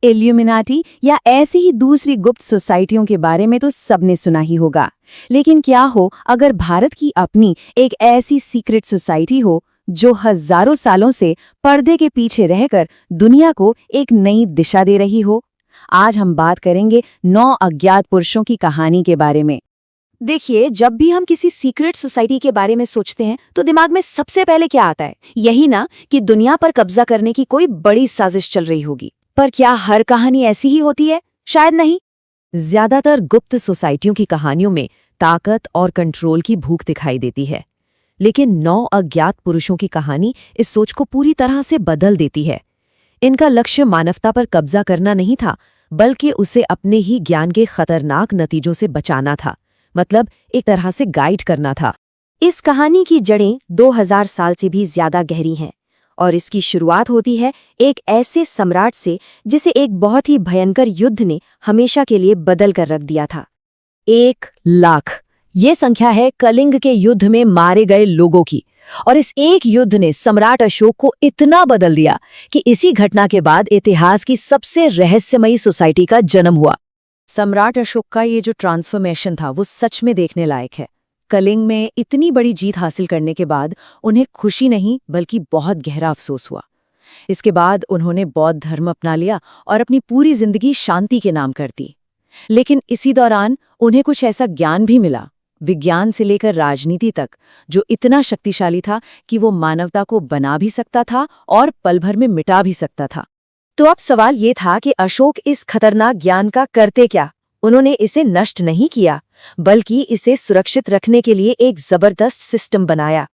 Illuminati या ऐसी ही दूसरी गुप्त सोसाइटियों के बारे में तो सबने सुना ही होगा। लेकिन क्या हो अगर भारत की अपनी एक ऐसी सीक्रेट सोसाइटी हो जो हजारों सालों से पर्दे के पीछे रहकर दुनिया को एक नई दिशा दे रही हो। आज हम बात करेंगे 9 अज्ञात पुरुषों की कहानी के बारे में। देखिए, जब भी हम किसी सीक्रेट सोसाइटी के बारे में सोचते हैं तो दिमाग में सबसे पहले क्या आता है? यही ना कि दुनिया पर कब्जा करने की कोई बड़ी साजिश चल रही होगी। पर क्या हर कहानी ऐसी ही होती है? शायद नहीं। ज्यादातर गुप्त सोसाइटियों की कहानियों में ताकत और कंट्रोल की भूख दिखाई देती है, लेकिन 9 अज्ञात पुरुषों की कहानी इस सोच को पूरी तरह से बदल देती है। इनका लक्ष्य मानवता पर कब्जा करना नहीं था, बल्कि उसे अपने ही ज्ञान के खतरनाक नतीजों से बचाना था। मतलब एक तरह से गाइड करना था। इस कहानी की जड़ें 2000 साल से भी ज्यादा गहरी हैं और इसकी शुरुआत होती है एक ऐसे सम्राट से जिसे एक बहुत ही भयंकर युद्ध ने हमेशा के लिए बदल कर रख दिया था। 1,00,000 ये संख्या है कलिंग के युद्ध में मारे गए लोगों की, और इस एक युद्ध ने सम्राट अशोक को इतना बदल दिया कि इसी घटना के बाद इतिहास की सबसे रहस्यमयी सोसाइटी का जन्म हुआ। सम्राट अशोक का ये जो ट्रांसफॉर्मेशन था वो सच में देखने लायक है। कलिंग में इतनी बड़ी जीत हासिल करने के बाद उन्हें खुशी नहीं बल्कि बहुत गहरा अफसोस हुआ। इसके बाद उन्होंने बौद्ध धर्म अपना लिया और अपनी पूरी जिंदगी शांति के नाम कर दी। लेकिन इसी दौरान उन्हें कुछ ऐसा ज्ञान भी मिला, विज्ञान से लेकर राजनीति तक, जो इतना शक्तिशाली था कि वो मानवता को बना भी सकता था और पल भर में मिटा भी सकता था। तो अब सवाल ये था कि अशोक इस खतरनाक ज्ञान का करते क्या? उन्होंने इसे नष्ट नहीं किया, बल्कि इसे सुरक्षित रखने के लिए एक जबरदस्त सिस्टम बनाया।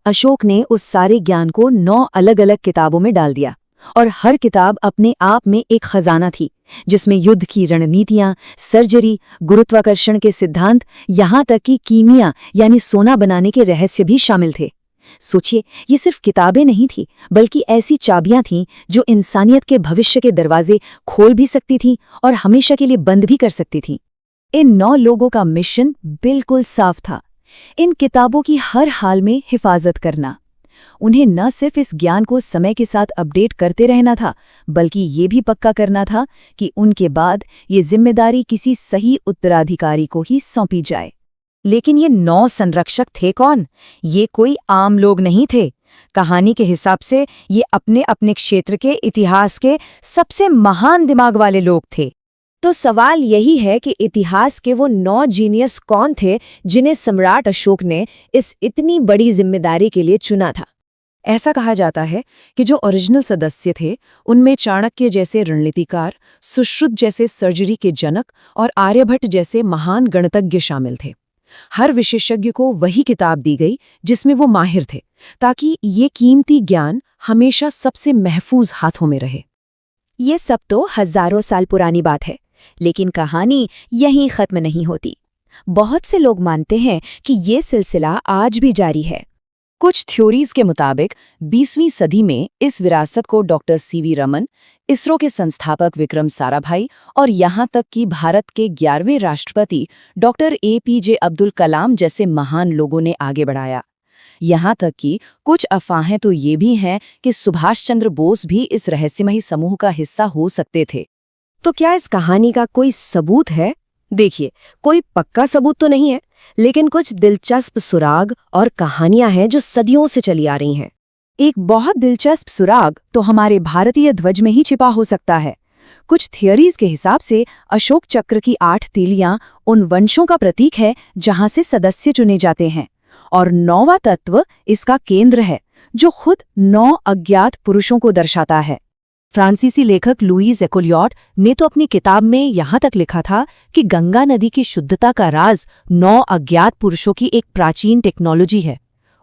अशोक ने उस सारे ज्ञान को 9 अलग-अलग किताबों में डाल दिया, और हर किताब अपने आप में एक खजाना थी, जिसमें युद्ध की रणनीतियां, सर्जरी, गुरुत्वाकर्षण के सिद्धांत, यहाँ तक कि कीमिया यानी सोना बनाने के रहस्य भी शामिल थे। सोचिए, ये सिर्फ किताबें नहीं थी, बल्कि ऐसी चाबियां थीं जो इंसानियत के भविष्य के दरवाजे खोल भी सकती थीं और हमेशा के लिए बंद भी कर सकती थीं। इन 9 लोगों का मिशन बिल्कुल साफ था, इन किताबों की हर हाल में हिफाजत करना। उन्हें न सिर्फ इस ज्ञान को समय के साथ अपडेट करते रहना था, बल्कि ये भी पक्का करना था कि उनके बाद ये जिम्मेदारी किसी सही उत्तराधिकारी को ही सौंपी जाए। लेकिन ये 9 संरक्षक थे कौन? ये कोई आम लोग नहीं थे। कहानी के हिसाब से ये अपने अपने क्षेत्र के इतिहास के सबसे महान दिमाग वाले लोग थे। तो सवाल यही है कि इतिहास के वो 9 जीनियस कौन थे जिन्हें सम्राट अशोक ने इस इतनी बड़ी जिम्मेदारी के लिए चुना था? ऐसा कहा जाता है कि जो ओरिजिनल सदस्य थे उनमें चाणक्य जैसे रणनीतिकार, सुश्रुत जैसे सर्जरी के जनक और आर्यभट्ट जैसे महान गणितज्ञ शामिल थे। हर विशेषज्ञ को वही किताब दी गई जिसमें वो माहिर थे, ताकि ये कीमती ज्ञान हमेशा सबसे महफूज हाथों में रहे। ये सब तो हजारों साल पुरानी बात है, लेकिन कहानी यहीं खत्म नहीं होती। बहुत से लोग मानते हैं कि ये सिलसिला आज भी जारी है। कुछ थ्योरीज के मुताबिक 20वीं सदी में इस विरासत को डॉक्टर सीवी रमन, इसरो के संस्थापक विक्रम साराभाई और यहाँ तक कि भारत के 11वें राष्ट्रपति डॉक्टर APJ अब्दुल कलाम जैसे महान लोगों ने आगे बढ़ाया। यहाँ तक कि कुछ अफवाहें तो ये भी हैं कि सुभाष चंद्र बोस भी इस रहस्यमयी समूह का हिस्सा हो सकते थे। तो क्या इस कहानी का कोई सबूत है? देखिए, कोई पक्का सबूत तो नहीं है, लेकिन कुछ दिलचस्प सुराग और कहानियां हैं जो सदियों से चली आ रही हैं। एक बहुत दिलचस्प सुराग तो हमारे भारतीय ध्वज में ही छिपा हो सकता है। कुछ थियरीज के हिसाब से अशोक चक्र की 8 तीलियां उन वंशों का प्रतीक है जहां से सदस्य चुने जाते हैं, और 9वां तत्व इसका केंद्र है, जो खुद 9 अज्ञात पुरुषों को दर्शाता है। फ्रांसीसी लेखक लुईस एकोलियट ने तो अपनी किताब में यहाँ तक लिखा था कि गंगा नदी की शुद्धता का राज 9 अज्ञात पुरुषों की एक प्राचीन टेक्नोलॉजी है।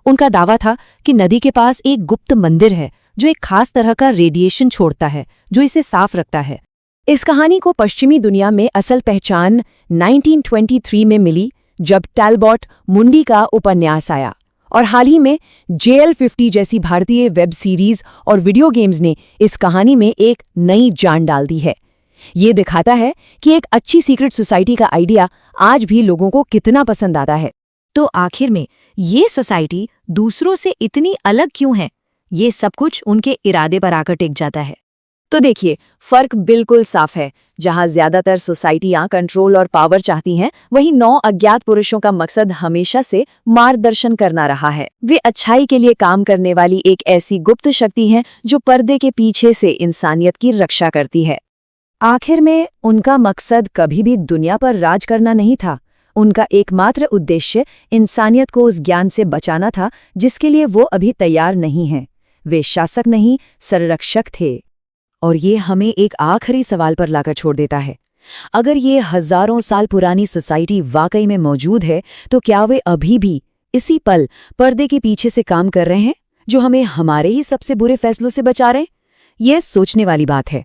उनका दावा था कि नदी के पास एक गुप्त मंदिर है जो एक खास तरह का रेडिएशन छोड़ता है, जो इसे साफ रखता है। इस कहानी को पश्चिमी दुनिया में असल पहचान 1923 में मिली, जब टैलबॉट मुंडी का उपन्यास आया, और हाल ही में JL50 जैसी भारतीय वेब सीरीज और वीडियो गेम्स ने इस कहानी में एक नई जान डाल दी है। ये दिखाता है कि एक अच्छी सीक्रेट सोसाइटी का आइडिया आज भी लोगों को कितना पसंद आता है। तो आखिर में ये सोसाइटी दूसरों से इतनी अलग क्यों है? ये सब कुछ उनके इरादे पर आकर टिक जाता है। तो देखिए, फर्क बिल्कुल साफ है। जहां ज्यादातर सोसाइटियां कंट्रोल और पावर चाहती हैं, वहीं 9 अज्ञात पुरुषों का मकसद हमेशा से मार्गदर्शन करना रहा है। वे अच्छाई के लिए काम करने वाली एक ऐसी गुप्त शक्ति हैं जो पर्दे के पीछे से इंसानियत की रक्षा करती है। आखिर में उनका मकसद कभी भी दुनिया पर राज करना नहीं था। उनका एकमात्र उद्देश्य इंसानियत को उस ज्ञान से बचाना था जिसके लिए वो अभी तैयार नहीं हैं। वे शासक नहीं, संरक्षक थे। और ये हमें एक आखिरी सवाल पर लाकर छोड़ देता है। अगर ये हजारों साल पुरानी सोसाइटी वाकई में मौजूद है, तो क्या वे अभी भी इसी पल पर्दे के पीछे से काम कर रहे हैं, जो हमें हमारे ही सबसे बुरे फैसलों से बचा रहे हैं? यह सोचने वाली बात है।